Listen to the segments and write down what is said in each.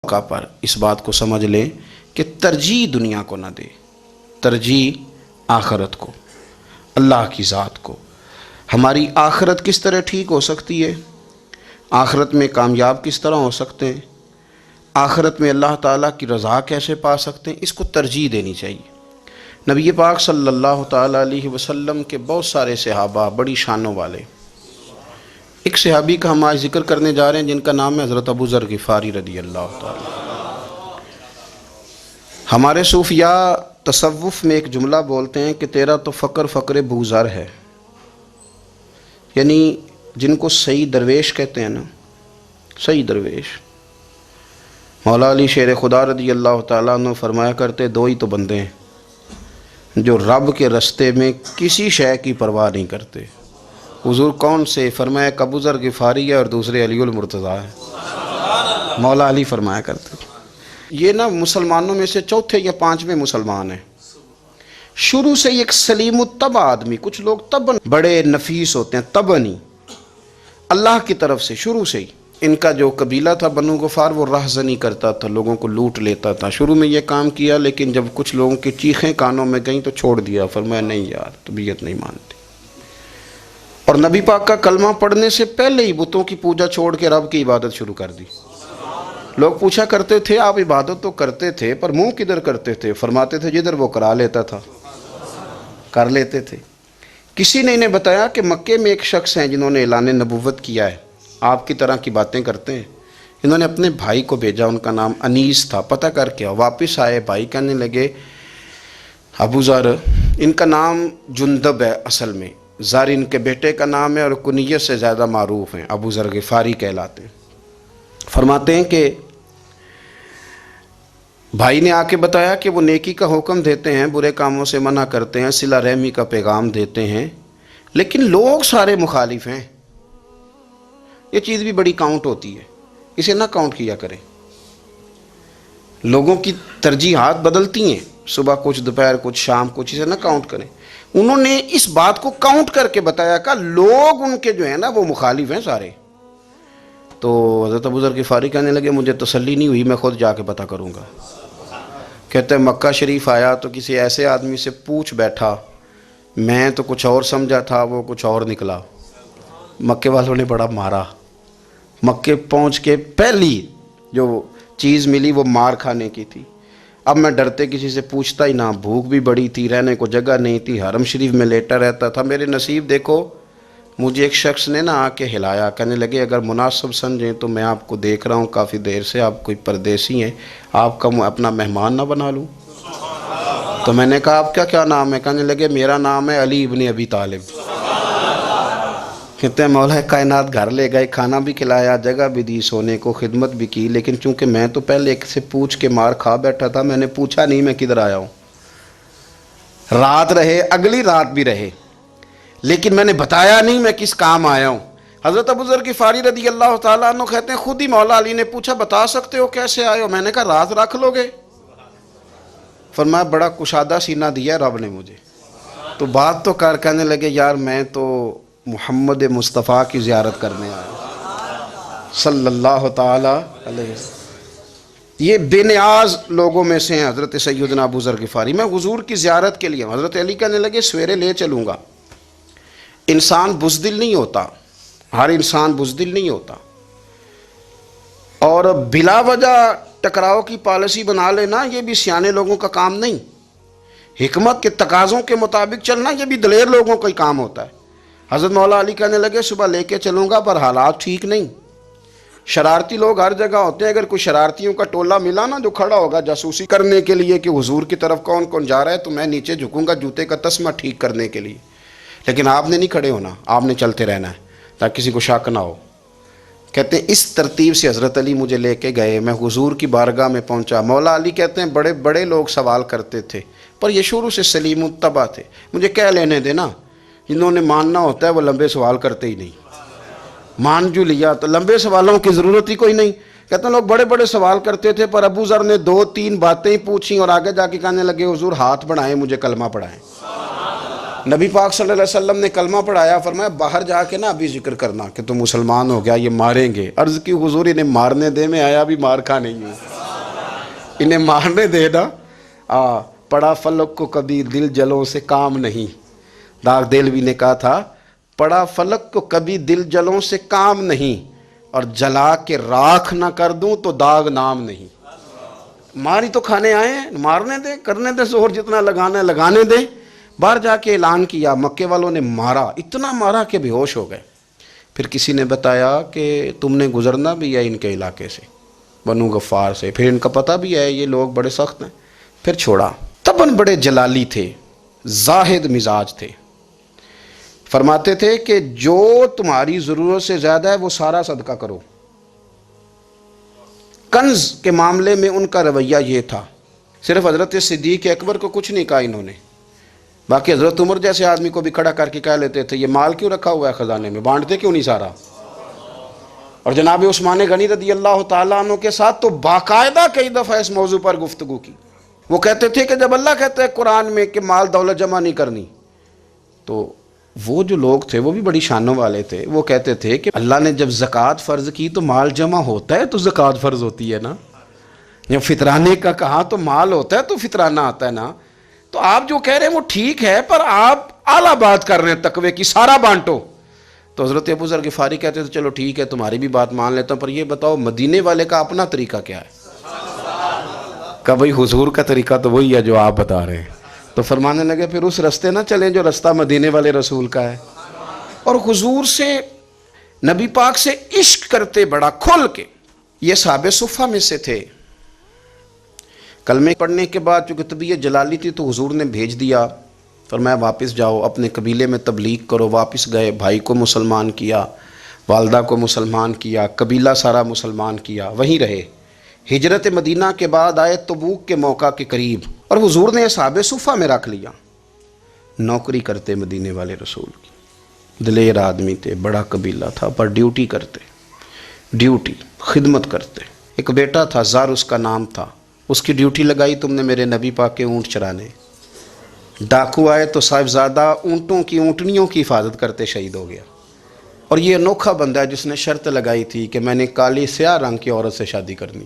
موقع پر اس بات کو سمجھ لیں کہ ترجیح دنیا کو نہ دے، ترجیح آخرت کو، اللہ کی ذات کو۔ ہماری آخرت کس طرح ٹھیک ہو سکتی ہے، آخرت میں کامیاب کس طرح ہو سکتے ہیں، آخرت میں اللہ تعالیٰ کی رضا کیسے پا سکتے ہیں، اس کو ترجیح دینی چاہیے۔ نبی پاک صلی اللہ تعالیٰ علیہ وسلم کے بہت سارے صحابہ بڑی شانوں والے، ایک صحابی کا ہم آج ذکر کرنے جا رہے ہیں جن کا نام ہے حضرت ابو ذر غفاری رضی اللہ تعالیٰ۔ ہمارے صوفیاء تصوف میں ایک جملہ بولتے ہیں کہ تیرا تو فقر ابو ذر ہے، یعنی جن کو صحیح درویش کہتے ہیں نا، صحیح درویش۔ مولا علی شیر خدا رضی اللہ تعالیٰ عنہ فرمایا کرتے دو ہی تو بندے ہیں جو رب کے رستے میں کسی شے کی پرواہ نہیں کرتے۔ حضور کون سے؟ فرمایا ابو ذر غفاری ہے اور دوسرے علی المرتضیٰ ہے۔ مولا علی فرمایا کرتے یہ نا مسلمانوں میں سے چوتھے یا پانچویں مسلمان ہیں، شروع سے ایک سلیم الطبع آدمی، کچھ لوگ طبعاً بڑے نفیس ہوتے ہیں، طبعاً اللہ کی طرف سے شروع سے ہی۔ ان کا جو قبیلہ تھا بنو غفار وہ راہزنی کرتا تھا، لوگوں کو لوٹ لیتا تھا۔ شروع میں یہ کام کیا لیکن جب کچھ لوگوں کی چیخیں کانوں میں گئیں تو چھوڑ دیا، فرمایا نہیں یار طبیعت نہیں مانتی۔ اور نبی پاک کا کلمہ پڑھنے سے پہلے ہی بتوں کی پوجا چھوڑ کے رب کی عبادت شروع کر دی۔ لوگ پوچھا کرتے تھے آپ عبادت تو کرتے تھے پر منہ کدھر کرتے تھے؟ فرماتے تھے جدھر وہ کرا لیتا تھا کر لیتے تھے۔ کسی نے انہیں بتایا کہ مکے میں ایک شخص ہیں جنہوں نے اعلان نبوت کیا ہے، آپ کی طرح کی باتیں کرتے ہیں۔ انہوں نے اپنے بھائی کو بھیجا، ان کا نام انیس تھا، پتہ کر کے واپس آئے، بھائی کہنے لگے ابو ذر، ان کا نام جندب ہے، اصل میں ذر ان کے بیٹے کا نام ہے اور کنیت سے زیادہ معروف ہیں، ابو ذر غفاری کہلاتے ہیں۔ فرماتے ہیں کہ بھائی نے آ کے بتایا کہ وہ نیکی کا حکم دیتے ہیں، برے کاموں سے منع کرتے ہیں، صلہ رحمی کا پیغام دیتے ہیں، لیکن لوگ سارے مخالف ہیں۔ یہ چیز بھی بڑی کاؤنٹ ہوتی ہے، اسے نہ کاؤنٹ کیا کریں۔ لوگوں کی ترجیحات بدلتی ہیں، صبح کچھ دوپہر کچھ شام کچھ، اسے نہ کاؤنٹ کریں۔ انہوں نے اس بات کو کاؤنٹ کر کے بتایا کہ لوگ ان کے جو ہیں نا وہ مخالف ہیں سارے۔ تو حضرت ابو ذر غفاری کہنے لگے مجھے تسلی نہیں ہوئی، میں خود جا کے پتہ کروں گا۔ کہتے ہیں مکہ شریف آیا تو کسی ایسے آدمی سے پوچھ بیٹھا، میں تو کچھ اور سمجھا تھا، وہ کچھ اور نکلا۔ مکے والوں نے بڑا مارا، مکے پہنچ کے پہلی جو چیز ملی وہ مار کھانے کی تھی۔ اب میں ڈرتے کسی سے پوچھتا ہی نہ، بھوک بھی بڑی تھی، رہنے کو جگہ نہیں تھی، حرم شریف میں لیٹا رہتا تھا۔ میرے نصیب دیکھو، مجھے ایک شخص نے آ کے ہلایا، کہنے لگے اگر مناسب سمجھیں تو میں آپ کو دیکھ رہا ہوں کافی دیر سے، آپ کوئی پردیسی ہیں، آپ کا اپنا مہمان نہ بنا لوں؟ تو میں نے کہا آپ کا کیا نام ہے؟ کہنے لگے میرا نام ہے علی ابن ابی طالب۔ کہتے ہیں مولا کائنات گھر لے گئے، کھانا بھی کھلایا، جگہ بھی دی سونے کو، خدمت بھی کی، لیکن چونکہ میں تو پہلے ایک سے پوچھ کے مار کھا بیٹھا تھا، میں نے پوچھا نہیں میں کدھر آیا ہوں۔ رات رہے، اگلی رات بھی رہے، لیکن میں نے بتایا نہیں میں کس کام آیا ہوں۔ حضرت ابو ذر غفاری رضی اللہ تعالیٰ عنہ کہتے ہیں خود ہی مولا علی نے پوچھا بتا سکتے ہو کیسے آئے ہو؟ میں نے کہا راز رکھ لو گے؟ فرمایا بڑا کشادہ سینہ دیا رب نے مجھے، تو بات تو کر۔ کہنے لگے یار میں تو محمد مصطفیٰ کی زیارت کرنے آیا صلی اللہ تعالی علیہ وسلم۔ یہ بے نیاز لوگوں میں سے ہیں حضرت سیدنا ابو ذر غفاری۔ میں حضور کی زیارت کے لیے ہوں۔ حضرت علی کہنے لگے سویرے لے چلوں گا۔ انسان بزدل نہیں ہوتا، ہر انسان بزدل نہیں ہوتا، اور بلا وجہ ٹکراؤ کی پالیسی بنا لینا یہ بھی سیانے لوگوں کا کام نہیں۔ حکمت کے تقاضوں کے مطابق چلنا یہ بھی دلیر لوگوں کا ہی کام ہوتا ہے۔ حضرت مولا علی کہنے لگے صبح لے کے چلوں گا پر حالات ٹھیک نہیں، شرارتی لوگ ہر جگہ ہوتے ہیں، اگر کوئی شرارتیوں کا ٹولہ ملا نا جو کھڑا ہوگا جاسوسی کرنے کے لیے کہ حضور کی طرف کون کون جا رہا ہے، تو میں نیچے جھکوں گا جوتے کا تسمہ ٹھیک کرنے کے لیے، لیکن آپ نے نہیں کھڑے ہونا، آپ نے چلتے رہنا ہے تاکہ کسی کو شک نہ ہو۔ کہتے ہیں اس ترتیب سے حضرت علی مجھے لے کے گئے، میں حضور کی بارگاہ میں پہنچا۔ مولا علی کہتے ہیں بڑے بڑے لوگ سوال کرتے تھے پر یہ شروع سے سلیم الطبع تھے، مجھے کہہ لینے دینا، جنہوں نے ماننا ہوتا ہے وہ لمبے سوال کرتے ہی نہیں۔ مان جو لیا تو لمبے سوالوں کی ضرورت ہی کوئی نہیں۔ کہتے ہیں لوگ بڑے بڑے سوال کرتے تھے پر ابو ذر نے 2-3 باتیں ہی پوچھیں اور آگے جا کے کہنے لگے حضور ہاتھ بڑھائیں مجھے کلمہ پڑھائیں۔ نبی پاک صلی اللہ علیہ وسلم نے کلمہ پڑھایا، فرمایا باہر جا کے نا ابھی ذکر کرنا کہ تم مسلمان ہو گیا، یہ ماریں گے۔ عرض کی حضور انہیں مارنے دے، میں آیا بھی مار کھا نہیں ہوں۔ انہیں مارنے دے نا. پڑا فلک کو کبھی دل جلوں سے کام نہیں. داغ دہلوی نے کہا تھا پڑا فلک کو کبھی دل جلوں سے کام نہیں، اور جلا کے راکھ نہ کر دوں تو داغ نام نہیں. ماری تو کھانے آئے ہیں، مارنے دیں، کرنے دیں زہر جتنا لگانا ہے لگانے دیں. باہر جا کے اعلان کیا، مکے والوں نے مارا، اتنا مارا کہ بے ہوش ہو گئے. پھر کسی نے بتایا کہ تم نے گزرنا بھی ہے ان کے علاقے سے، بنو غفار سے. پھر ان کا پتہ بھی ہے یہ لوگ بڑے سخت ہیں. پھر چھوڑا. تباً بڑے جلالی تھے، زاہد مزاج تھے. فرماتے تھے کہ جو تمہاری ضرورت سے زیادہ ہے وہ سارا صدقہ کرو. کنز کے معاملے میں ان کا رویہ یہ تھا. صرف حضرت صدیق اکبر کو کچھ نہیں کہا انہوں نے، باقی حضرت عمر جیسے آدمی کو بھی کھڑا کر کے کہہ لیتے تھے یہ مال کیوں رکھا ہوا ہے خزانے میں، بانٹتے کیوں نہیں سارا. اور جناب عثمان غنی رضی اللہ تعالیٰ عنہ کے ساتھ تو باقاعدہ کئی دفعہ اس موضوع پر گفتگو کی. وہ کہتے تھے کہ جب اللہ کہتا ہے قرآن میں کہ مال دولت جمع نہیں کرنی، تو وہ جو لوگ تھے وہ بھی بڑی شانوں والے تھے. وہ کہتے تھے کہ اللہ نے جب زکوٰۃ فرض کی تو مال جمع ہوتا ہے تو زکوٰۃ فرض ہوتی ہے نا. جب فطرانے کا کہا تو مال ہوتا ہے تو فطرانہ آتا ہے نا. تو آپ جو کہہ رہے ہیں وہ ٹھیک ہے، پر آپ اعلیٰ بات کر رہے ہیں تقوی کی، سارا بانٹو. تو حضرت ابو ذر غفاری کہتے تھے چلو ٹھیک ہے تمہاری بھی بات مان لیتا ہوں، پر یہ بتاؤ مدینے والے کا اپنا طریقہ کیا ہے؟ کہ بھئی حضور کا طریقہ تو وہی ہے جو آپ بتا رہے ہیں. تو فرمانے لگے پھر اس رستے نہ چلیں جو رستہ مدینے والے رسول کا ہے. اور حضور سے، نبی پاک سے عشق کرتے بڑا کھل کے. یہ صحابہ صفہ میں سے تھے. کلمے پڑھنے کے بعد چونکہ طبیعت جلالی تھی تو حضور نے بھیج دیا، فرمایا واپس جاؤ اپنے قبیلے میں تبلیغ کرو. واپس گئے، بھائی کو مسلمان کیا، والدہ کو مسلمان کیا، قبیلہ سارا مسلمان کیا، وہیں رہے. ہجرت مدینہ کے بعد آئے تبوک کے موقع کے قریب، اور حضور نے اصحاب صفہ میں رکھ لیا. نوکری کرتے مدینے والے رسول کی، دلیر آدمی تھے، بڑا قبیلہ تھا، پر ڈیوٹی کرتے، ڈیوٹی خدمت کرتے. ایک بیٹا تھا زار اس کا نام تھا، اس کی ڈیوٹی لگائی تم نے میرے نبی پاک کے اونٹ چرانے. ڈاکو آئے تو صاحبزادہ اونٹوں کی، اونٹنیوں کی حفاظت کرتے شہید ہو گیا. اور یہ انوکھا بندہ ہے جس نے شرط لگائی تھی کہ میں نے کالی سیاہ رنگ کی عورت سے شادی کرنی.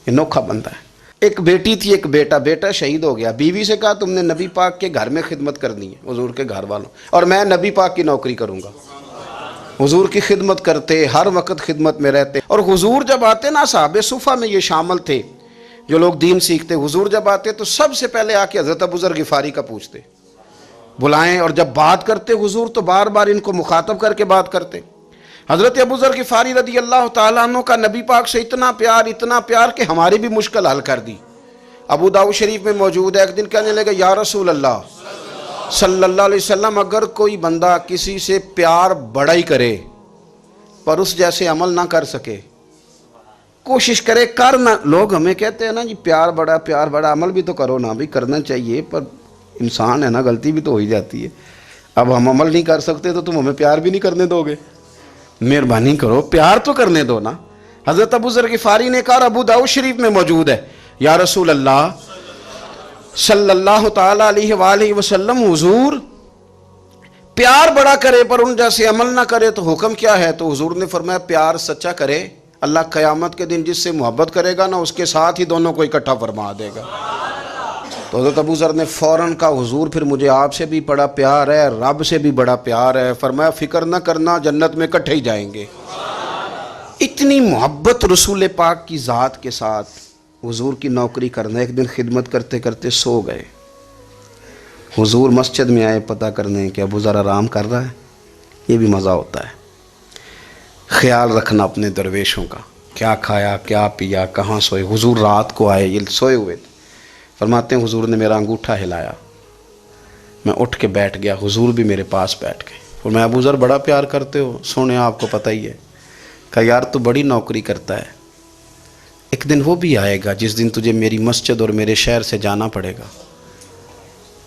انوکھا بندہ ہے. ایک بیٹی تھی، ایک بیٹا، بیٹا شہید ہو گیا. بیوی سے کہا تم نے نبی پاک کے گھر میں خدمت کرنی ہے، حضور کے گھر والوں، اور میں نبی پاک کی نوکری کروں گا. حضور کی خدمت کرتے، ہر وقت خدمت میں رہتے. اور حضور جب آتے نا، صحابہ صفہ میں یہ شامل تھے جو لوگ دین سیکھتے. حضور جب آتے تو سب سے پہلے آ کے حضرت ابو ذر غفاری کا پوچھتے، بلائیں. اور جب بات کرتے حضور تو بار بار ان کو مخاطب کر کے بات کرتے. حضرت ابو ذر غفاری رضی اللہ تعالیٰ عنہ کا نبی پاک سے اتنا پیار کہ ہماری بھی مشکل حل کر دی. ابو داؤد شریف میں موجود ہے، ایک دن کہنے لگے یا رسول اللہ صلی اللہ علیہ وسلم، اگر کوئی بندہ کسی سے پیار بڑا ہی کرے پر اس جیسے عمل نہ کر سکے، کوشش کرے کر نہ. لوگ ہمیں کہتے ہیں نا جی پیار بڑا، عمل بھی تو کرو نا. بھی کرنا چاہیے، پر انسان ہے نا، غلطی بھی تو ہو ہی جاتی ہے. اب ہم عمل نہیں کر سکتے تو تم ہمیں پیار بھی نہیں کرنے دو گے؟ مہربانی کرو، پیار تو کرنے دو نا. حضرت ابو ذر غفاری نے کہا، ابو داؤد شریف میں موجود ہے، یا رسول اللہ صلی اللہ تعالی علیہ وآلہ وسلم، حضور پیار بڑا کرے پر ان جیسے عمل نہ کرے تو حکم کیا ہے؟ تو حضور نے فرمایا پیار سچا کرے، اللہ قیامت کے دن جس سے محبت کرے گا نا اس کے ساتھ ہی دونوں کو اکٹھا فرما دے گا. تو حضرت ابو ذر نے فوراً کہا حضور پھر مجھے آپ سے بھی بڑا پیار ہے، رب سے بھی بڑا پیار ہے. فرمایا فکر نہ کرنا، جنت میں اکٹھے ہی جائیں گے. اتنی محبت رسول پاک کی ذات کے ساتھ حضور کی نوکری کرنا. ایک دن خدمت کرتے کرتے سو گئے. حضور مسجد میں آئے پتہ کرنے کہ ابو ذر آرام کر رہا ہے. یہ بھی مزہ ہوتا ہے، خیال رکھنا اپنے درویشوں کا، کیا کھایا کیا پیا، کہاں سوئے. حضور رات کو آئے، یہ سوئے ہوئے تھے. فرماتے ہیں حضور نے میرا انگوٹھا ہلایا، میں اٹھ کے بیٹھ گیا. حضور بھی میرے پاس بیٹھ گئے. اور میں ابو ذر بڑا پیار کرتے ہو، سونے آپ کو پتہ ہی ہے. کہا یار تو بڑی نوکری کرتا ہے، ایک دن وہ بھی آئے گا جس دن تجھے میری مسجد اور میرے شہر سے جانا پڑے گا،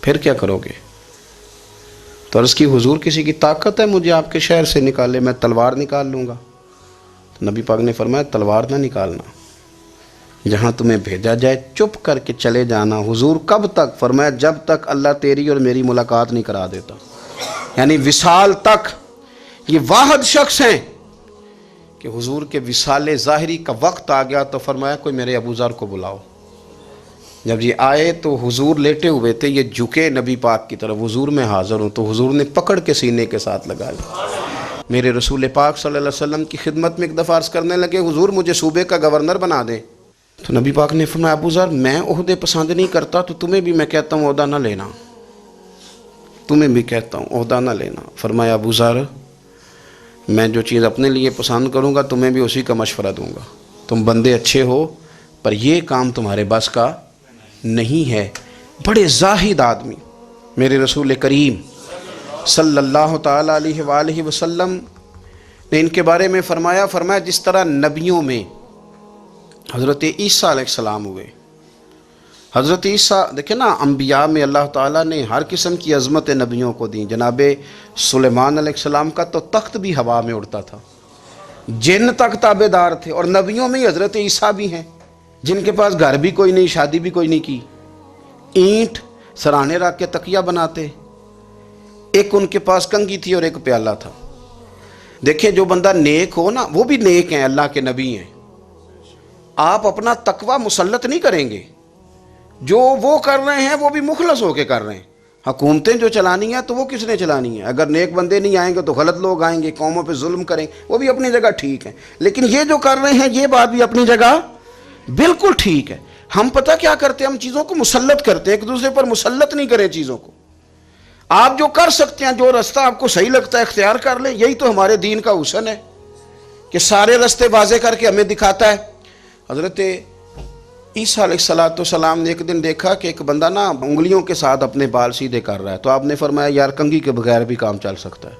پھر کیا کرو گے؟ تو عرض کی حضور کسی کی طاقت ہے مجھے آپ کے شہر سے نکالے؟ میں تلوار نکال لوں گا. تو نبی پاک نے فرمایا تلوار نہ نکالنا، جہاں تمہیں بھیجا جائے چپ کر کے چلے جانا. حضور کب تک؟ فرمایا جب تک اللہ تیری اور میری ملاقات نہیں کرا دیتا، یعنی وصال تک. یہ واحد شخص ہیں کہ کہ حضور کے وصال ظاہری کا وقت آ گیا تو فرمایا کوئی میرے ابو ذر کو بلاؤ۔ جب یہ آئے تو حضور لیٹے ہوئے تھے، یہ جھکے نبی پاک کی طرف، حضور میں حاضر ہوں، تو حضور نے پکڑ کے سینے کے ساتھ لگایا۔ میرے رسول پاک صلی اللہ علیہ وسلم کی خدمت میں ایک دفعہ عرض کرنے لگے حضور مجھے صوبے کا گورنر بنا دیں، تو نبی پاک نے فرمایا ابو ذر میں عہدے پسند نہیں کرتا، تو تمہیں بھی میں کہتا ہوں عہدہ نہ لینا، تمہیں بھی کہتا ہوں عہدہ نہ لینا۔ فرمایا ابو ذر میں جو چیز اپنے لیے پسند کروں گا تمہیں بھی اسی کا مشورہ دوں گا، تم بندے اچھے ہو پر یہ کام تمہارے بس کا نہیں ہے۔ بڑے زاہد آدمی میرے رسول کریم صلی اللہ تعالیٰ علیہ وآلہ وسلم نے ان کے بارے میں فرمایا جس طرح نبیوں میں حضرت عیسیٰ علیہ السلام ہوئے، حضرت عیسیٰ دیکھیں نا، انبیاء میں اللہ تعالیٰ نے ہر قسم کی عظمت نبیوں کو دیں۔ جناب سلیمان علیہ السلام کا تو تخت بھی ہوا میں اڑتا تھا، جن تک تابع دار تھے، اور نبیوں میں حضرت عیسیٰ بھی ہیں جن کے پاس گھر بھی کوئی نہیں، شادی بھی کوئی نہیں کی، اینٹ سرانے رکھ کے تکیہ بناتے، ایک ان کے پاس کنگھی تھی اور ایک پیالہ تھا۔ دیکھیں جو بندہ نیک ہو نا وہ بھی نیک ہیں، اللہ کے نبی ہیں، آپ اپنا تقوی مسلط نہیں کریں گے، جو وہ کر رہے ہیں وہ بھی مخلص ہو کے کر رہے ہیں۔ حکومتیں جو چلانی ہیں تو وہ کس نے چلانی ہے؟ اگر نیک بندے نہیں آئیں گے تو غلط لوگ آئیں گے، قوموں پہ ظلم کریں، وہ بھی اپنی جگہ ٹھیک ہیں، لیکن یہ جو کر رہے ہیں یہ بات بھی اپنی جگہ بالکل ٹھیک ہے۔ ہم پتہ کیا کرتے ہیں، ہم چیزوں کو مسلط کرتے ہیں، ایک دوسرے پر مسلط نہیں کریں چیزوں کو۔ آپ جو کر سکتے ہیں، جو رستہ آپ کو صحیح لگتا ہے اختیار کر لیں، یہی تو ہمارے دین کا حسن ہے کہ سارے رستے واضح کر کے ہمیں دکھاتا ہے۔ حضرت عیسیٰ علیہ السلام نے ایک دن دیکھا کہ ایک بندہ نا انگلیوں کے ساتھ اپنے بال سیدھے کر رہا ہے، تو آپ نے فرمایا یار کنگھی کے بغیر بھی کام چل سکتا ہے،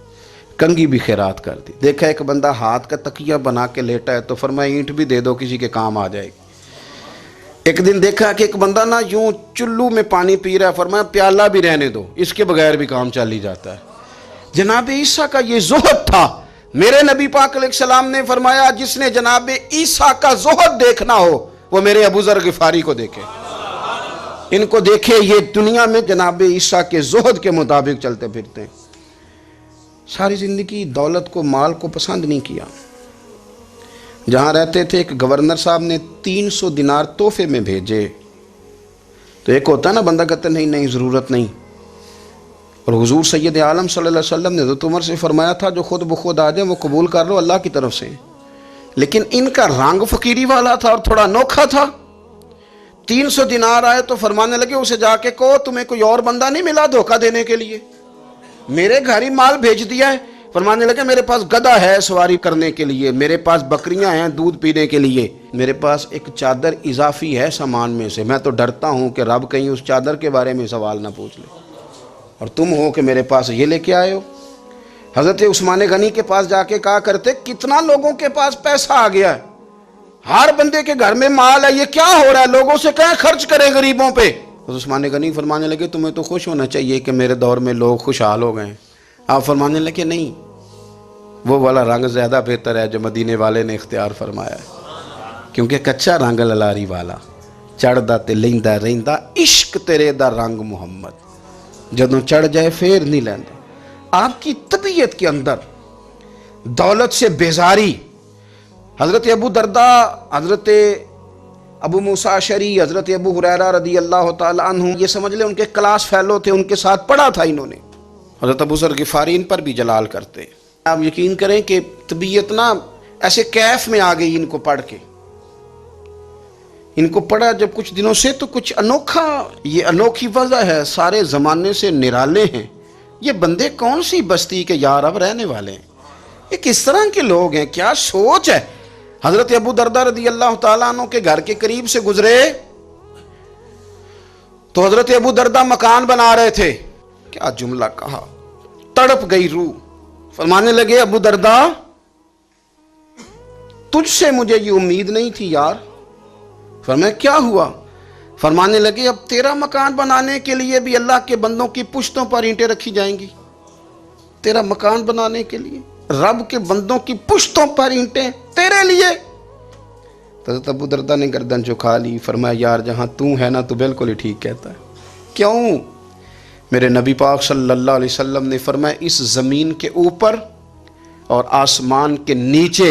کنگھی بھی خیرات کر دی۔ دیکھا ایک بندہ ہاتھ کا تکیہ بنا کے لیٹا ہے، تو فرمایا اینٹ بھی دے دو کسی کے کام آ جائے گی۔ ایک دن دیکھا کہ ایک بندہ نا یوں چلو میں پانی پی رہا ہے، فرمایا پیالہ بھی رہنے دو، اس کے بغیر بھی کام چل ہی جاتا ہے۔ جناب عیسیٰ کا یہ زہد تھا۔ میرے نبی پاک علیہ السلام نے فرمایا جس نے جناب عیسیٰ کا زہد دیکھنا ہو وہ میرے ابو ذر غفاری کو دیکھے، ان کو دیکھے، یہ دنیا میں جناب عیسیٰ کے زہد کے مطابق چلتے پھرتے ہیں۔ ساری زندگی دولت کو، مال کو پسند نہیں کیا۔ جہاں رہتے تھے ایک گورنر صاحب نے 300 دینار تحفے میں بھیجے، تو ایک ہوتا ہے نا بندہ کہتا نہیں نہیں ضرورت نہیں، اور حضور سید عالم صلی اللہ علیہ وسلم نے حضرت عمر سے فرمایا تھا جو خود بخود آ جائے وہ قبول کر لو، اللہ کی طرف سے۔ لیکن ان کا رنگ فقیری والا تھا اور تھوڑا انوکھا تھا۔ 300 دینار آئے تو فرمانے لگے اسے جا کے کہو تمہیں کوئی اور بندہ نہیں ملا دھوکہ دینے کے لیے، میرے گھر ہی مال بھیج دیا ہے۔ فرمانے لگے میرے پاس گدھا ہے سواری کرنے کے لیے، میرے پاس بکریاں ہیں دودھ پینے کے لیے، میرے پاس ایک چادر اضافی ہے سامان میں سے، میں تو ڈرتا ہوں کہ رب کہیں اس چادر کے بارے میں سوال نہ پوچھ لے، اور تم ہو کہ میرے پاس یہ لے کے آئے ہو۔ حضرت عثمان غنی کے پاس جا کے کہا کرتے کتنا لوگوں کے پاس پیسہ آ گیا ہے، ہر بندے کے گھر میں مال ہے، یہ کیا ہو رہا ہے، لوگوں سے کہیں خرچ کریں غریبوں پہ۔ حضرت عثمان غنی فرمانے لگے تمہیں تو خوش ہونا چاہیے کہ میرے دور میں لوگ خوشحال ہو گئے ہیں۔ آپ فرمانے لگے نہیں، وہ والا رنگ زیادہ بہتر ہے جو مدینے والے نے اختیار فرمایا ہے، کیونکہ کچا رنگ للاری والا چڑھدا تے لیندا رہندا عشق تیرے دا رنگ محمد، جدوں چڑھ جائے پھر نہیں لیندا۔ آپ کی طبیعت کے اندر دولت سے بیزاری، حضرت ابو درداء، حضرت ابو موسیٰ اشعری، حضرت ابو ہریرہ رضی اللہ تعالیٰ عنہ، یہ سمجھ لیں ان کے کلاس فیلو تھے، ان کے ساتھ پڑھا تھا انہوں نے۔ حضرت ابو ذر غفاری ان پر بھی جلال کرتے ہیں۔ آپ یقین کریں کہ طبیعت نا ایسے کیف میں آ گئی ان کو پڑھ کے، ان کو پڑھا جب کچھ دنوں سے تو کچھ انوکھا، یہ انوکھی وجہ ہے، سارے زمانے سے نرالے ہیں، یہ بندے کون سی بستی کے یار اب رہنے والے ہیں، یہ کس طرح کے لوگ ہیں، کیا سوچ ہے۔ حضرت ابو درداء رضی اللہ تعالیٰ عنہ کے گھر کے قریب سے گزرے تو حضرت ابو درداء مکان بنا رہے تھے، کیا جملہ کہا، تڑپ گئی روح۔ فرمانے لگے ابو درداء تجھ سے مجھے یہ امید نہیں تھی یار۔ فرمایا کیا ہوا؟ فرمانے لگے اب تیرا مکان بنانے کے لیے بھی اللہ کے بندوں کی پشتوں پر اینٹیں رکھی جائیں گی، تیرا مکان بنانے کے لیے رب کے بندوں کی پشتوں پر اینٹیں تیرے لیے۔ حضرت ابو درداء نے گردن جھکا لی، فرمایا یار جہاں تو ہے نا تو بالکل ہی ٹھیک کہتا ہے۔ کیوں؟ میرے نبی پاک صلی اللہ علیہ وسلم نے فرمایا اس زمین کے اوپر اور آسمان کے نیچے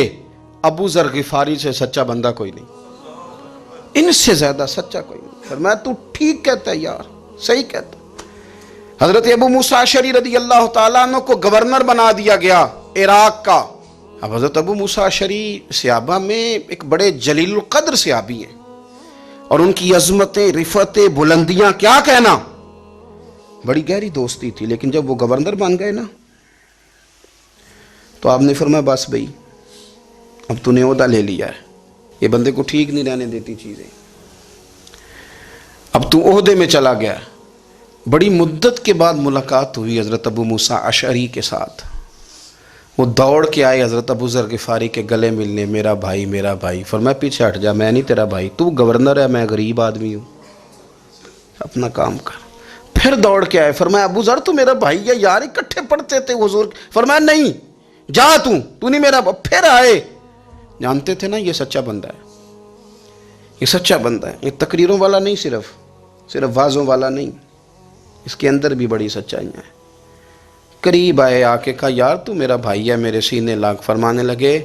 ابو ذر غفاری سے سچا بندہ کوئی نہیں، ان سے زیادہ سچا کوئی نہیں۔ فرمایا تو ٹھیک کہتا ہے یار، صحیح کہتا ہے۔ حضرت ابو موسیٰ اشعری رضی اللہ تعالیٰ عنہ کو گورنر بنا دیا گیا عراق کا۔ اب حضرت ابو موسیٰ اشعری صحابہ میں ایک بڑے جلیل القدر صحابی ہیں، اور ان کی عظمتیں، رفعتیں، بلندیاں کیا کہنا، بڑی گہری دوستی تھی۔ لیکن جب وہ گورنر بن گئے نا تو آپ نے فرمایا بس بھئی اب تو نے عہدہ لے لیا ہے، یہ بندے کو ٹھیک نہیں رہنے دیتی چیزیں، اب تو عہدے میں چلا گیا۔ بڑی مدت کے بعد ملاقات ہوئی حضرت ابو موسیٰ اشعری کے ساتھ، وہ دوڑ کے آئے حضرت ابو ذر غفاری کے گلے ملنے، میرا بھائی میرا بھائی۔ فرمایا پیچھے ہٹ جا، میں نہیں تیرا بھائی، تو گورنر ہے، میں غریب آدمی ہوں، اپنا کام کر۔ پھر دوڑ کے آئے، فرمایا ابو ذر تو میرا بھائی ہے یار، اکٹھے پڑھتے تھے حضور۔ فرمایا نہیں، جا تو نہیں میرا۔ پھر آئے، جانتے تھے نا یہ سچا بندہ ہے، یہ سچا بندہ ہے، یہ تقریروں والا نہیں، صرف وعظوں والا نہیں، اس کے اندر بھی بڑی سچائیاں ہیں۔ قریب آئے، آ کے کہا یار تو میرا بھائی ہے، میرے سینے لاگ۔ فرمانے لگے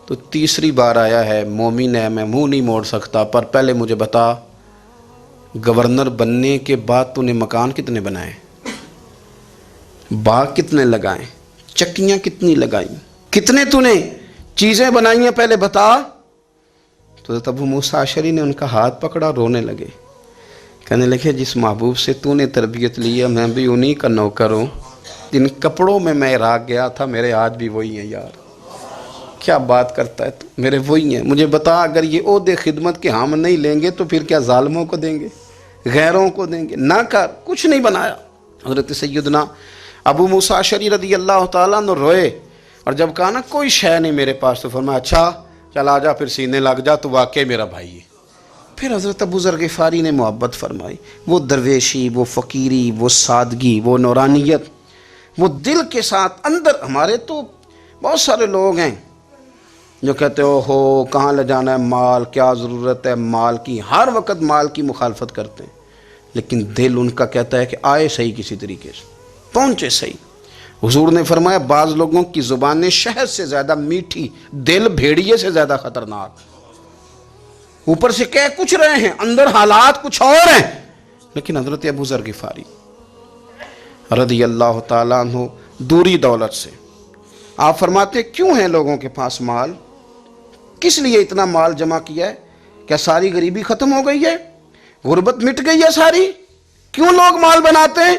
تو تیسری بار آیا ہے، مومن ہے، میں منہ نہیں موڑ سکتا، پر پہلے مجھے بتا گورنر بننے کے بعد تو نے مکان کتنے بنائے، باغ کتنے لگائے، چکیاں کتنی لگائیں، کتنے تو نے چیزیں بنائی ہیں، پہلے بتا۔ تو ابو موسیٰ اشعری نے ان کا ہاتھ پکڑا، رونے لگے، کہنے لگے جس محبوب سے تو نے تربیت لی ہے میں بھی انہی کا نوکر ہوں، جن کپڑوں میں میں عراق گیا تھا میرے آج بھی وہی ہیں یار۔ کیا بات کرتا ہے تو، میرے وہی ہیں۔ مجھے بتا اگر یہ عہدے خدمت کے ہم نہیں لیں گے تو پھر کیا ظالموں کو دیں گے، غیروں کو دیں گے؟ نہ کر، کچھ نہیں بنایا۔ حضرت سیدنا ابو موسیٰ اشعری رضی اللہ تعالیٰ عنہ روئے، اور جب کہا نا کوئی شے نہیں میرے پاس، تو فرمایا اچھا چل آ جا، پھر سینے لگ جا، تو واقعی میرا بھائی ہے۔ پھر حضرت ابو ذر غفاری نے محبت فرمائی، وہ درویشی، وہ فقیری، وہ سادگی، وہ نورانیت، وہ دل کے ساتھ اندر۔ ہمارے تو بہت سارے لوگ ہیں جو کہتے ہو کہاں لے جانا ہے مال، کیا ضرورت ہے مال کی، ہر وقت مال کی مخالفت کرتے ہیں، لیکن دل ان کا کہتا ہے کہ آئے صحیح، کسی طریقے سے پہنچے صحیح۔ حضور نے فرمایا بعض لوگوں کی زبانیں شہد سے زیادہ میٹھی، دل بھیڑیے سے زیادہ خطرناک، اوپر سے کہہ کچھ رہے ہیں اندر حالات کچھ اور ہیں۔ لیکن حضرت ابو ذر غفاری رضی اللہ تعالیٰ عنہ دوری دولت سے، آپ فرماتے کیوں ہیں لوگوں کے پاس مال، کس لیے اتنا مال جمع کیا ہے؟ کیا ساری غریبی ختم ہو گئی ہے، غربت مٹ گئی ہے ساری؟ کیوں لوگ مال بناتے ہیں؟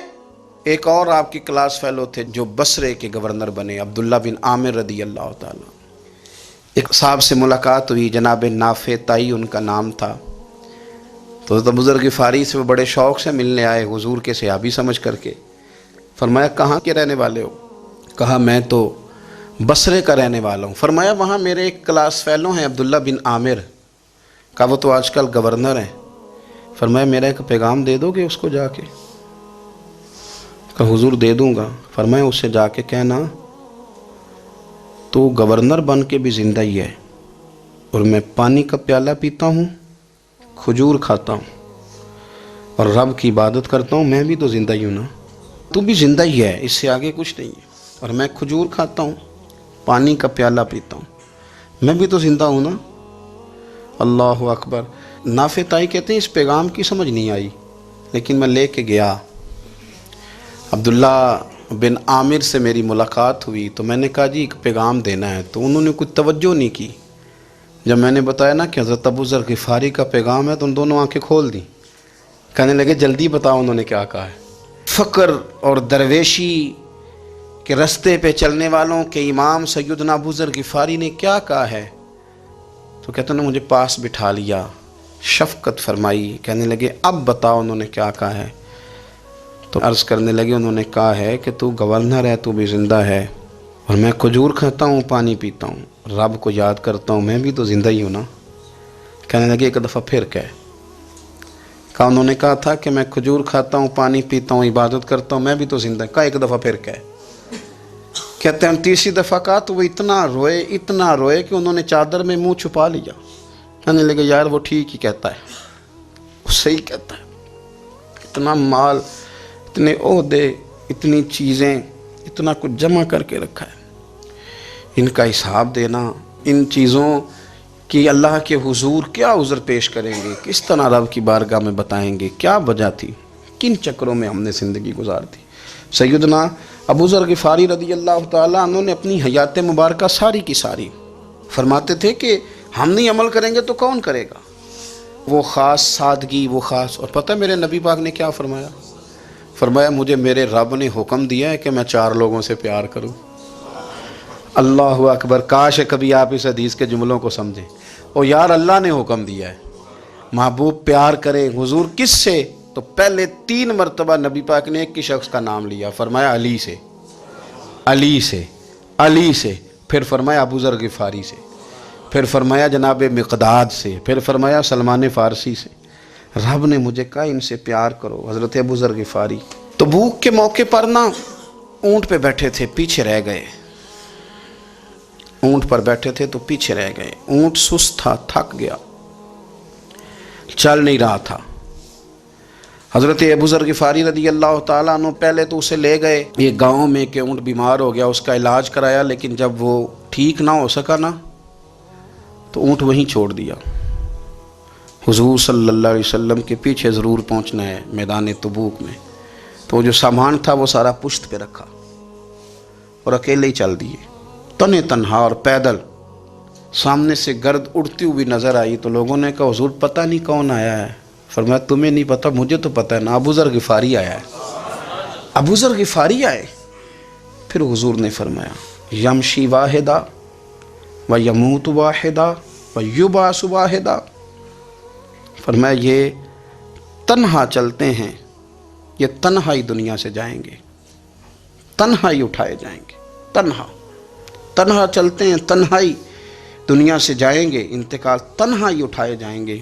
ایک اور آپ کی کلاس فیلو تھے جو بصرے کے گورنر بنے، عبداللہ بن عامر رضی اللہ تعالیٰ۔ ایک صاحب سے ملاقات ہوئی، جناب نافع تائی ان کا نام تھا، تو ابو ذر غفاری سے وہ بڑے شوق سے ملنے آئے، حضور کے صحابی سمجھ کر کے۔ فرمایا کہاں کے رہنے والے ہو؟ کہا میں تو بصرے کا رہنے والا ہوں۔ فرمایا وہاں میرے ایک کلاس فیلو ہیں عبداللہ بن عامر، کہا وہ تو آج کل گورنر ہیں۔ فرمایا میرا ایک پیغام دے دو گے اس کو جا کے؟ کہا حضور دے دوں گا۔ فرمایا اس سے جا کے کہنا تو گورنر بن کے بھی زندہ ہی ہے، اور میں پانی کا پیالہ پیتا ہوں، کھجور کھاتا ہوں اور رب کی عبادت کرتا ہوں، میں بھی تو زندہ ہی ہوں نا، تو بھی زندہ ہی ہے، اس سے آگے کچھ نہیں ہے، اور میں کھجور کھاتا ہوں، پانی کا پیالہ پیتا ہوں، میں بھی تو زندہ ہوں نا۔ اللہ اکبر۔ نافع تائی کہتے ہیں اس پیغام کی سمجھ نہیں آئی، لیکن میں لے کے گیا، عبداللہ بن عامر سے میری ملاقات ہوئی، تو میں نے کہا جی ایک پیغام دینا ہے، تو انہوں نے کچھ توجہ نہیں کی۔ جب میں نے بتایا نا کہ حضرت ابو ذر غفاری کا پیغام ہے، تو ان دونوں آنکھیں کھول دیں، کہنے لگے جلدی بتاؤ انہوں نے کیا کہا ہے۔ فقر اور درویشی کے رستے پہ چلنے والوں کے امام سیدنا ابو ذر غفاری نے کیا کہا ہے؟ تو کہتے ہیں مجھے پاس بٹھا لیا، شفقت فرمائی، کہنے لگے اب بتاؤ انہوں نے کیا کہا ہے؟ تو عرض کرنے لگے انہوں نے کہا ہے کہ تو گورنر ہے، تو بھی زندہ ہے، اور میں کھجور کھاتا ہوں، پانی پیتا ہوں، رب کو یاد کرتا ہوں، میں بھی تو زندہ ہی ہوں نا۔ کہنے لگے ایک دفعہ پھر کہا انہوں نے کہا تھا کہ میں کھجور کھاتا ہوں، پانی پیتا ہوں، عبادت کرتا ہوں، میں بھی تو زندہ، کہا ایک دفعہ پھر کہتے ہیں تیسری دفعہ کہا تو وہ اتنا روئے کہ انہوں نے چادر میں منہ چھپا لیا۔ کہنے لگے یار وہ ٹھیک ہی کہتا ہے، وہ صحیح کہتا ہے، اتنا مال، اتنے عہدے، اتنی چیزیں، اتنا کچھ جمع کر کے رکھا ہے، ان کا حساب دینا ان چیزوں کی اللہ کے حضور کیا عذر پیش کریں گے، کس طرح رب کی بارگاہ میں بتائیں گے کیا وجہ تھی، کن چکروں میں ہم نے زندگی گزار دی۔ سیدنا ابو ذر غفاری رضی اللہ تعالیٰ عنہ نے اپنی حیات مبارکہ ساری کی ساری فرماتے تھے کہ ہم نہیں عمل کریں گے تو کون کرے گا، وہ خاص سادگی، وہ خاص۔ اور پتہ میرے نبی پاک نے کیا فرمایا؟ فرمایا مجھے میرے رب نے حکم دیا ہے کہ میں 4 لوگوں سے پیار کروں۔ اللہ اکبر، کاش کبھی آپ اس حدیث کے جملوں کو سمجھیں۔ اور یار اللہ نے حکم دیا ہے محبوب پیار کرے، حضور کس سے؟ تو پہلے 3 مرتبہ نبی پاک نے ایک ہی شخص کا نام لیا، فرمایا علی سے، علی سے، علی سے، پھر فرمایا ابو ذر غفاری سے، پھر فرمایا جناب مقداد سے، پھر فرمایا سلمان فارسی سے۔ رب نے مجھے کہا ان سے پیار کرو، حضرت ابو ذر غفاری۔ تبوک کے موقع پر نا اونٹ پہ بیٹھے تھے، پیچھے رہ گئے، اونٹ پر بیٹھے تھے تو پیچھے رہ گئے، اونٹ سست تھا، تھک گیا، چل نہیں رہا تھا۔ حضرت ابو ذر غفاری رضی اللہ تعالیٰ عنہ پہلے تو اسے لے گئے یہ گاؤں میں کہ اونٹ بیمار ہو گیا، اس کا علاج کرایا، لیکن جب وہ ٹھیک نہ ہو سکا نا تو اونٹ وہیں چھوڑ دیا۔ حضور صلی اللہ علیہ وسلم کے پیچھے ضرور پہنچنا ہے میدان تبوک میں، تو جو سامان تھا وہ سارا پشت پہ رکھا اور اکیلے ہی چل دیے، تنے تنہا اور پیدل۔ سامنے سے گرد اڑتی ہوئی نظر آئی تو لوگوں نے کہا حضور پتہ نہیں کون آیا ہے۔ فرمایا تمہیں نہیں پتہ، مجھے تو پتہ ہے نا، ابو ذر غفاری آیا ہے، ابو ذر غفاری آئے۔ پھر حضور نے فرمایا یمشی واحدہ و یموت واحدہ و یبعث واحدہ، فرمایا یہ تنہا چلتے ہیں، یہ تنہا ہی دنیا سے جائیں گے، تنہا ہی اٹھائے جائیں گے، تنہا تنہا چلتے ہیں، تنہا ہی دنیا سے جائیں گے، انتقال تنہا ہی اٹھائے جائیں گے۔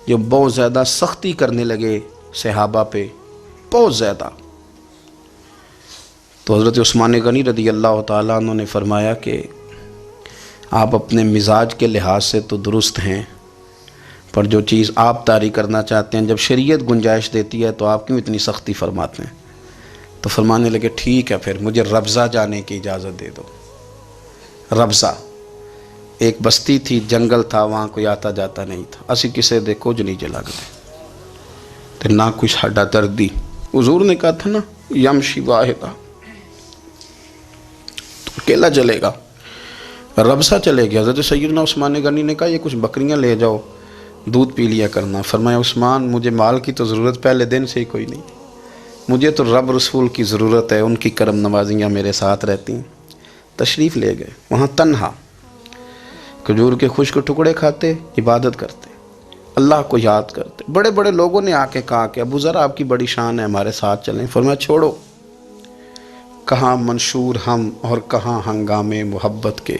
جو بہت زیادہ سختی کرنے لگے صحابہ پہ، بہت زیادہ، تو حضرت عثمان غنی رضی اللہ تعالیٰ عنہ نے فرمایا کہ آپ اپنے مزاج کے لحاظ سے تو درست ہیں، پر جو چیز آپ طاری کرنا چاہتے ہیں جب شریعت گنجائش دیتی ہے تو آپ کیوں اتنی سختی فرماتے ہیں؟ تو فرمانے لگے ٹھیک ہے پھر مجھے ربضہ جانے کی اجازت دے دو۔ ربضہ ایک بستی تھی، جنگل تھا، وہاں کوئی آتا جاتا نہیں تھا، اسی کسے دے کچھ نہیں جلا گئے تو نہ کچھ ہڈا دردی۔ حضور نے کہا تھا نا یمشی واحدہ، تو اکیلا چلے گا، ربضہ چلے گیا۔ حضرت سیدنا عثمان غنی نے کہا یہ کچھ بکریاں لے جاؤ، دودھ پی لیا کرنا۔ فرمایا عثمان مجھے مال کی تو ضرورت پہلے دن سے ہی کوئی نہیں، مجھے تو رب رسول کی ضرورت ہے، ان کی کرم نوازیاں میرے ساتھ رہتی ہیں۔ تشریف لے گئے، وہاں تنہا کھجور کے خشک ٹکڑے کھاتے، عبادت کرتے، اللہ کو یاد کرتے۔ بڑے بڑے لوگوں نے آ کے کہا کہ ابو ذر آپ کی بڑی شان ہے، ہمارے ساتھ چلیں۔ فرمایا چھوڑو، کہاں منشور ہم اور کہاں ہنگامے محبت کے،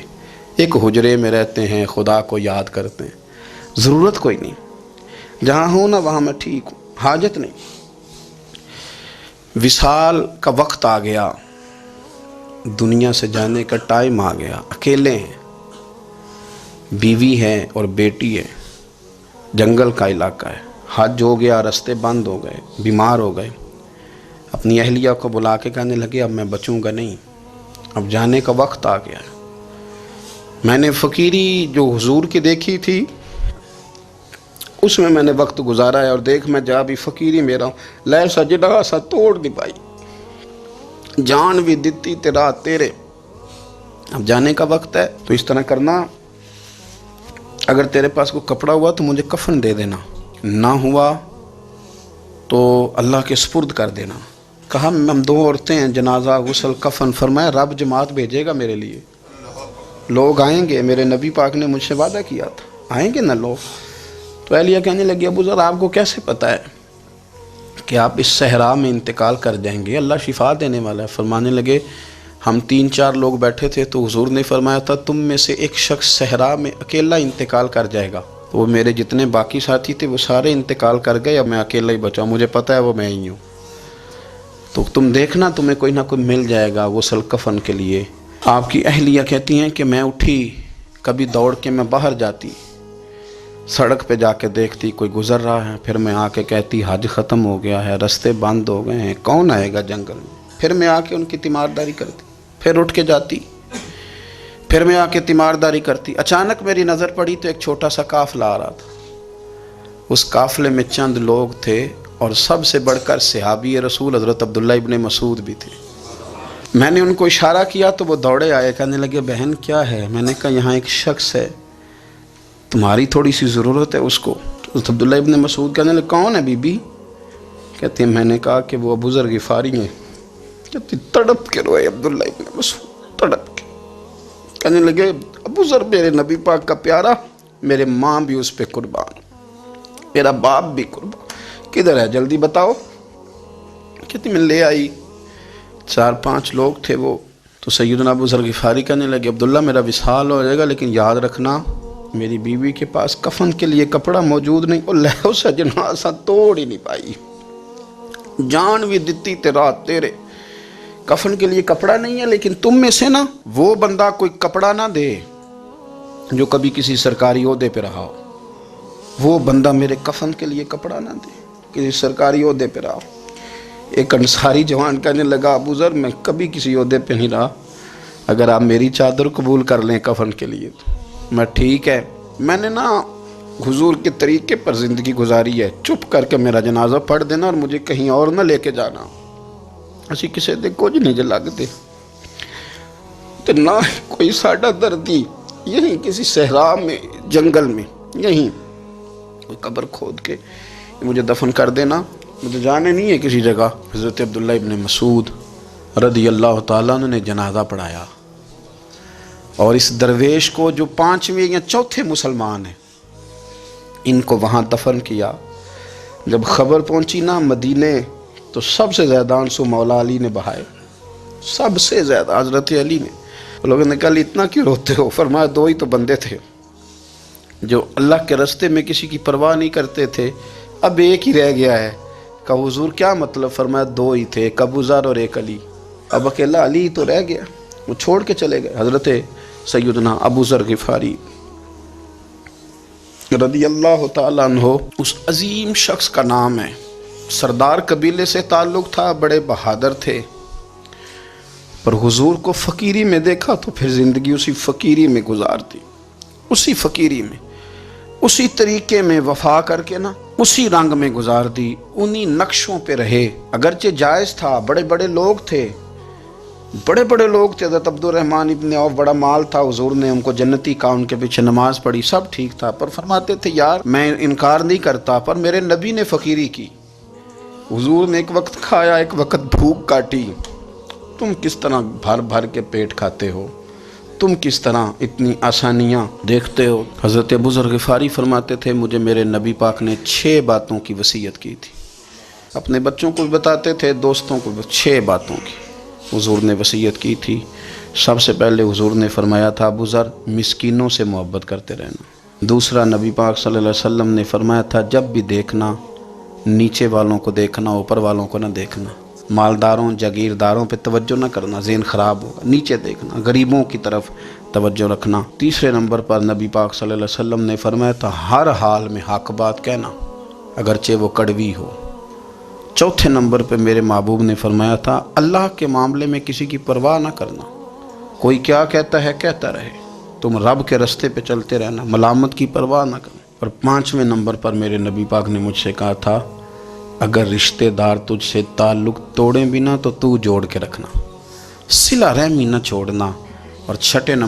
ایک حجرے میں رہتے ہیں خدا کو یاد کرتے ہیں، ضرورت کوئی نہیں، جہاں ہوں نا وہاں میں ٹھیک ہوں، حاجت نہیں۔ وصال کا وقت آ گیا، دنیا سے جانے کا ٹائم آ گیا، اکیلے ہیں، بیوی ہے اور بیٹی ہے، جنگل کا علاقہ ہے، حج ہو گیا، رستے بند ہو گئے، بیمار ہو گئے۔ اپنی اہلیہ کو بلا کے کہنے لگے اب میں بچوں گا نہیں، اب جانے کا وقت آ گیا ہے۔ میں نے فقیری جو حضور کی دیکھی تھی اس میں نے وقت گزارا ہے، اور دیکھ میں جا بھی فقیری میرا ہوں، لے سجدہ سا توڑ دی پائی، جان بھی دیتی تیرا تیرے، اب جانے کا وقت ہے۔ تو اس طرح کرنا، اگر تیرے پاس کوئی کپڑا ہوا تو مجھے کفن دے دینا، نہ ہوا تو اللہ کے سپرد کر دینا۔ کہا ہم 2 عورتیں ہیں، جنازہ، غسل، کفن۔ فرمایا رب جماعت بھیجے گا میرے لیے، لوگ آئیں گے، میرے نبی پاک نے مجھ سے وعدہ کیا تھا آئیں گے نا لوگ۔ تو اہلیہ کہنے لگی ابو ذر آپ کو کیسے پتہ ہے کہ آپ اس صحرا میں انتقال کر جائیں گے، اللہ شفا دینے والا ہے۔ فرمانے لگے ہم 3-4 لوگ بیٹھے تھے تو حضور نے فرمایا تھا تم میں سے ایک شخص صحرا میں اکیلا انتقال کر جائے گا۔ تو وہ میرے جتنے باقی ساتھی تھے وہ سارے انتقال کر گئے، اب میں اکیلا ہی بچا، مجھے پتہ ہے وہ میں ہی ہوں، تو تم دیکھنا تمہیں کوئی نہ کوئی مل جائے گا غسل کفن کے لیے۔ آپ کی اہلیہ کہتی ہیں کہ میں اٹھی، کبھی دوڑ کے میں باہر جاتی، سڑک پہ جا کے دیکھتی کوئی گزر رہا ہے، پھر میں آ کے کہتی حج ختم ہو گیا ہے، رستے بند ہو گئے ہیں، کون آئے گا جنگل میں، پھر میں آ کے ان کی تیمارداری کرتی، پھر اٹھ کے جاتی، پھر میں آ کے تیمارداری کرتی. اچانک میری نظر پڑی تو ایک چھوٹا سا قافلہ آ رہا تھا. اس قافلے میں چند لوگ تھے اور سب سے بڑھ کر صحابی رسول حضرت عبداللہ ابن مسعود بھی تھے. میں نے ان کو اشارہ کیا تو وہ دوڑے آئے, کہنے لگے بہن کیا ہے؟ میں نے کہا یہاں ایک شخص ہے, تمہاری تھوڑی سی ضرورت ہے اس کو. حضرت عبداللہ ابن مسعود کہنے لگے کون ہے بی بی؟ کہتے ہیں میں نے کہا کہ وہ ابو ذر غفاری ہیں. کہتی تڑپ کے روئے عبداللہ ابن مسعود, تڑپ کے. کہنے لگے ابو ذر میرے نبی پاک کا پیارا, میرے ماں بھی اس پہ قربان, میرا باپ بھی قربان, کدھر ہے جلدی بتاؤ. کہتی میں لے آئی. 4-5 لوگ تھے وہ. تو سیدنا ابو ذر غفاری کہنے لگے عبداللہ میرا وصال ہو جائے گا لیکن یاد رکھنا میری بیوی کے پاس کفن کے لیے کپڑا موجود نہیں. اور لہو سے جنازہ توڑ ہی نہیں پائی, جان بھی دیتی تے رات تیرے, کفن کے لیے کپڑا نہیں ہے. لیکن تم میں سے نا وہ بندہ کوئی کپڑا نہ دے جو کبھی کسی سرکاری عہدے پہ رہا ہو, وہ بندہ میرے کفن کے لیے کپڑا نہ دے کسی سرکاری عہدے پہ رہا ہو. ایک انصاری جوان کہنے لگا ابو ذر میں کبھی کسی عہدے پہ نہیں رہا, اگر آپ میری چادر قبول کر لیں کفن کے لیے تو میں ٹھیک ہے. میں نے نا حضور کے طریقے پر زندگی گزاری ہے, چپ کر کے میرا جنازہ پڑھ دینا اور مجھے کہیں اور نہ لے کے جانا. اسی کسی دے کچھ نہیں جو لگتے تو نہ کوئی ساڈا دردی یہیں کسی صحرا میں جنگل میں یہیں کوئی قبر کھود کے مجھے دفن کر دینا, مجھے جانے نہیں ہے کسی جگہ. حضرت عبداللہ ابن مسعود رضی اللہ تعالیٰ عنہ نے جنازہ پڑھایا اور اس درویش کو جو 5ویں یا 4تھے مسلمان ہیں ان کو وہاں دفن کیا. جب خبر پہنچی نا مدینے تو سب سے زیادہ آنسو مولا علی نے بہائے, سب سے زیادہ حضرت علی نے. لوگوں نے کہا اتنا کیوں روتے ہو؟ فرمایا 2 ہی تو بندے تھے جو اللہ کے راستے میں کسی کی پرواہ نہیں کرتے تھے, اب ایک ہی رہ گیا ہے. کہا حضور کیا مطلب؟ فرمایا 2 ہی تھے, ایک ابو ذر اور ایک علی, اب اکیلا علی تو رہ گیا, وہ چھوڑ کے چلے گئے. حضرت سیدنا ابو ذر غفاری رضی اللہ تعالیٰ عنہ اس عظیم شخص کا نام ہے. سردار قبیلے سے تعلق تھا, بڑے بہادر تھے, پر حضور کو فقیری میں دیکھا تو پھر زندگی اسی فقیری میں گزار دی, اسی فقیری میں, اسی طریقے میں وفا کر کے نا اسی رنگ میں گزار دی, انہی نقشوں پہ رہے. اگرچہ جائز تھا, بڑے بڑے لوگ تھے, بڑے بڑے لوگ تھے. حضرت عبد الرحمن ابن عوف بڑا مال تھا, حضور نے ان کو جنتی کہا, ان کے پیچھے نماز پڑھی, سب ٹھیک تھا. پر فرماتے تھے یار میں انکار نہیں کرتا, پر میرے نبی نے فقیری کی, حضور نے ایک وقت کھایا ایک وقت بھوک کاٹی, تم کس طرح بھر بھر کے پیٹ کھاتے ہو, تم کس طرح اتنی آسانیاں دیکھتے ہو. حضرت ابو ذر غفاری فرماتے تھے مجھے میرے نبی پاک نے 6 باتوں کی وصیت کی تھی. اپنے بچوں کو بھی بتاتے تھے, دوستوں کو بھی, 6 باتوں کی حضور نے وصیت کی تھی. سب سے پہلے حضور نے فرمایا تھا ابو ذر مسکینوں سے محبت کرتے رہنا. دوسرا نبی پاک صلی اللہ علیہ وسلم نے فرمایا تھا جب بھی دیکھنا نیچے والوں کو دیکھنا, اوپر والوں کو نہ دیکھنا. مالداروں جاگیرداروں پہ توجہ نہ کرنا, ذہن خراب ہوگا. نیچے دیکھنا, غریبوں کی طرف توجہ رکھنا. تیسرے نمبر پر نبی پاک صلی اللہ علیہ وسلم نے فرمایا تھا ہر حال میں حق بات کہنا اگرچہ وہ کڑوی ہو. چوتھے نمبر پہ میرے محبوب نے فرمایا تھا اللہ کے معاملے میں کسی کی پرواہ نہ کرنا, کوئی کیا کہتا ہے کہتا رہے, تم رب کے راستے پہ چلتے رہنا, ملامت کی پرواہ نہ کرنا. اور 5ویں نمبر پر میرے نبی پاک نے مجھ سے کہا تھا اگر رشتہ دار تجھ سے تعلق توڑیں بھی نہ تو جوڑ کے رکھنا, صلہ رحمی نہ چھوڑنا. اور 6